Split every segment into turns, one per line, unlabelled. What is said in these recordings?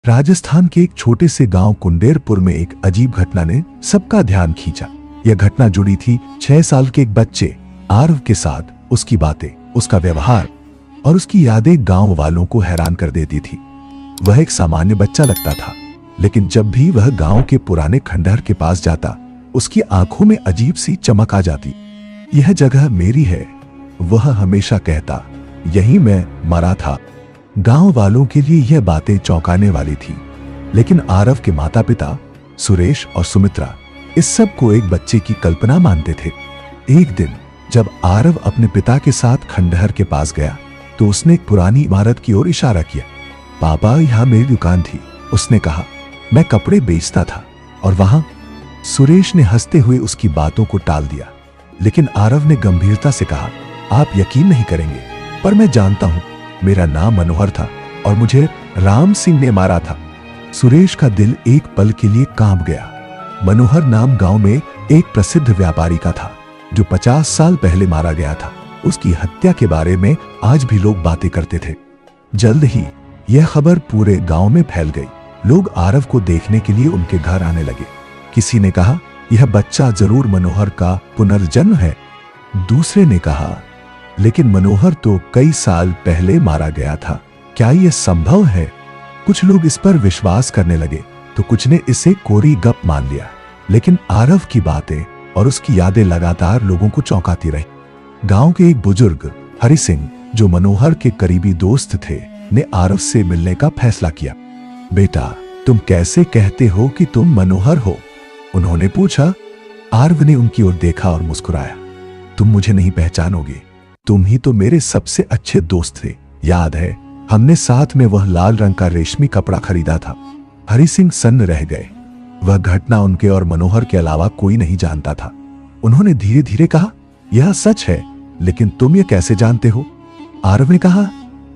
राजस्थान के एक छोटे से गांव कुंडेरपुर में एक अजीब घटना ने सबका ध्यान खींचा। यह घटना जुड़ी थी 6 साल के एक बच्चे आरव के साथ। उसकी बातें, उसका व्यवहार और उसकी यादें गांव वालों को हैरान कर देती थी। वह एक सामान्य बच्चा लगता था, लेकिन जब भी वह गांव के पुराने खंडहर के पास जाता, उसकी आंखों में अजीब सी चमक आ जाती। यह जगह मेरी है, वह हमेशा कहता। यही मैं मरा था। गांव वालों के लिए यह बातें चौंकाने वाली थी, लेकिन आरव के माता पिता सुरेश और सुमित्रा इस सब को एक बच्चे की कल्पना मानते थे। एक दिन जब आरव अपने पिता के साथ खंडहर के पास गया, तो उसने एक पुरानी इमारत की ओर इशारा किया। पापा, यहां मेरी दुकान थी, उसने कहा। मैं कपड़े बेचता था। और वहां सुरेश ने हंसते हुए उसकी बातों को टाल दिया, लेकिन आरव ने गंभीरता से कहा, आप यकीन नहीं करेंगे, पर मैं जानता हूं, मेरा नाम मनोहर था और मुझे राम सिंह ने मारा था। सुरेश का दिल एक पल के लिए कांप गया। मनोहर नाम गांव में एक प्रसिद्ध व्यापारी का था, जो 50 साल पहले मारा गया था। उसकी हत्या के बारे में आज भी लोग बातें करते थे। जल्द ही यह खबर पूरे गांव में फैल गई। लोग आरव को देखने के लिए उनके घर आने लगे। किसी ने कहा, यह बच्चा जरूर मनोहर का पुनर्जन्म है। दूसरे ने कहा, लेकिन मनोहर तो कई साल पहले मारा गया था, क्या यह संभव है? कुछ लोग इस पर विश्वास करने लगे, तो कुछ ने इसे कोरी गप मान लिया। लेकिन आरव की बातें और उसकी यादें लगातार लोगों को चौंकाती रही। गांव के एक बुजुर्ग हरि सिंह, जो मनोहर के करीबी दोस्त थे, ने आरव से मिलने का फैसला किया। बेटा, तुम कैसे कहते हो कि तुम मनोहर हो? उन्होंने पूछा। आरव ने उनकी ओर देखा और मुस्कुराया। तुम मुझे नहीं पहचानोगे, तुम ही तो मेरे सबसे अच्छे दोस्त थे। याद है, हमने साथ में वह लाल रंग का रेशमी कपड़ा खरीदा था। हरि सिंह सन्न रह गए। वह घटना उनके और मनोहर के अलावा कोई नहीं जानता था। उन्होंने धीरे धीरे कहा, यह सच है, लेकिन तुम यह कैसे जानते हो? आरव ने कहा,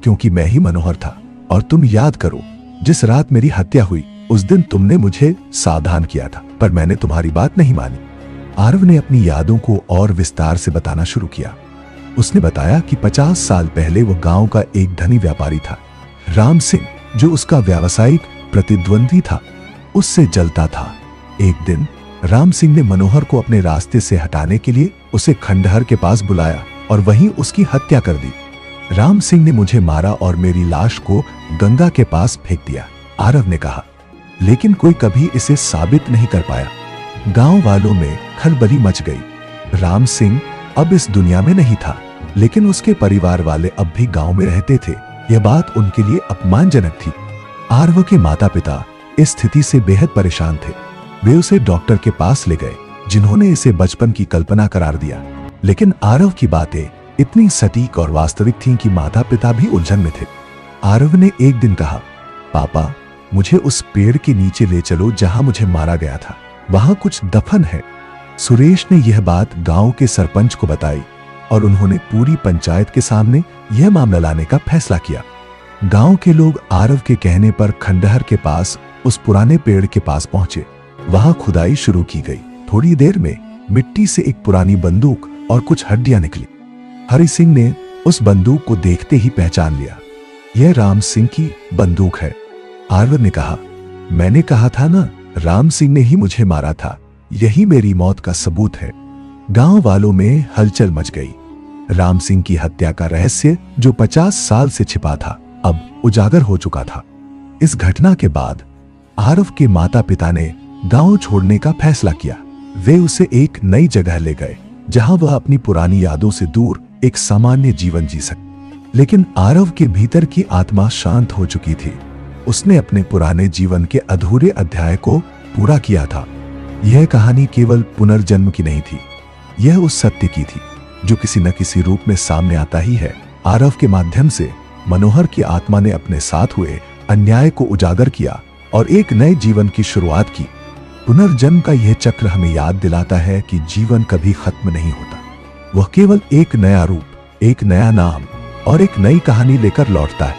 क्योंकि मैं ही मनोहर था। और तुम याद करो, जिस रात मेरी हत्या हुई, उस दिन तुमने मुझे सावधान किया था, पर मैंने तुम्हारी बात नहीं मानी। आरव ने अपनी यादों को और विस्तार से बताना शुरू किया। उसने बताया कि 50 साल पहले वह गांव का एक धनी व्यापारी था, राम सिंह, जो उसका व्यावसायिक प्रतिद्वंदी था। उससे जलता था। एक दिन राम सिंह ने मनोहर को अपने रास्ते से हटाने के लिए उसे खंडहर के पास बुलाया और वहीं उसकी हत्या कर दी। राम सिंह ने मुझे मारा और मेरी लाश को गंगा के पास फेंक दिया, आरव ने कहा। लेकिन कोई कभी इसे साबित नहीं कर पाया। गांव वालों में खलबली मच गई। राम सिंह अब इस दुनिया में नहीं था, लेकिन उसके परिवार वाले अब भी गांव में रहते थे। यह बात उनके लिए अपमानजनक थी। आरव के माता पिता इस स्थिति से बेहद परेशान थे। वे उसे डॉक्टर के पास ले गए, जिन्होंने इसे बचपन की कल्पना करार दिया। लेकिन आरव की बातें इतनी सटीक और वास्तविक थीं कि माता पिता भी उलझन में थे। आरव ने एक दिन कहा, पापा, मुझे उस पेड़ के नीचे ले चलो जहां मुझे मारा गया था, वहां कुछ दफन है। सुरेश ने यह बात गांव के सरपंच को बताई और उन्होंने पूरी पंचायत के सामने यह मामला लाने का फैसला किया। गांव के लोग आरव के कहने पर खंडहर के पास उस पुराने पेड़ के पास पहुंचे। वहां खुदाई शुरू की गई। थोड़ी देर में मिट्टी से एक पुरानी बंदूक और कुछ हड्डियां निकली। हरि सिंह ने उस बंदूक को देखते ही पहचान लिया। यह राम सिंह की बंदूक है। आरव ने कहा, मैंने कहा था ना, राम सिंह ने ही मुझे मारा था। यही मेरी मौत का सबूत है। गांव वालों में हलचल मच गई। राम सिंह की हत्या का रहस्य, जो 50 साल से छिपा था, अब उजागर हो चुका था। इस घटना के बाद आरव के माता पिता ने गांव छोड़ने का फैसला किया। वे उसे एक नई जगह ले गए, जहां वह अपनी पुरानी यादों से दूर एक सामान्य जीवन जी सके। लेकिन आरव के भीतर की आत्मा शांत हो चुकी थी। उसने अपने पुराने जीवन के अधूरे अध्याय को पूरा किया था। यह कहानी केवल पुनर्जन्म की नहीं थी, यह उस सत्य की थी जो किसी न किसी रूप में सामने आता ही है। आरव के माध्यम से मनोहर की आत्मा ने अपने साथ हुए अन्याय को उजागर किया और एक नए जीवन की शुरुआत की। पुनर्जन्म का यह चक्र हमें याद दिलाता है कि जीवन कभी खत्म नहीं होता। वह केवल एक नया रूप, एक नया नाम और एक नई कहानी लेकर लौटता है।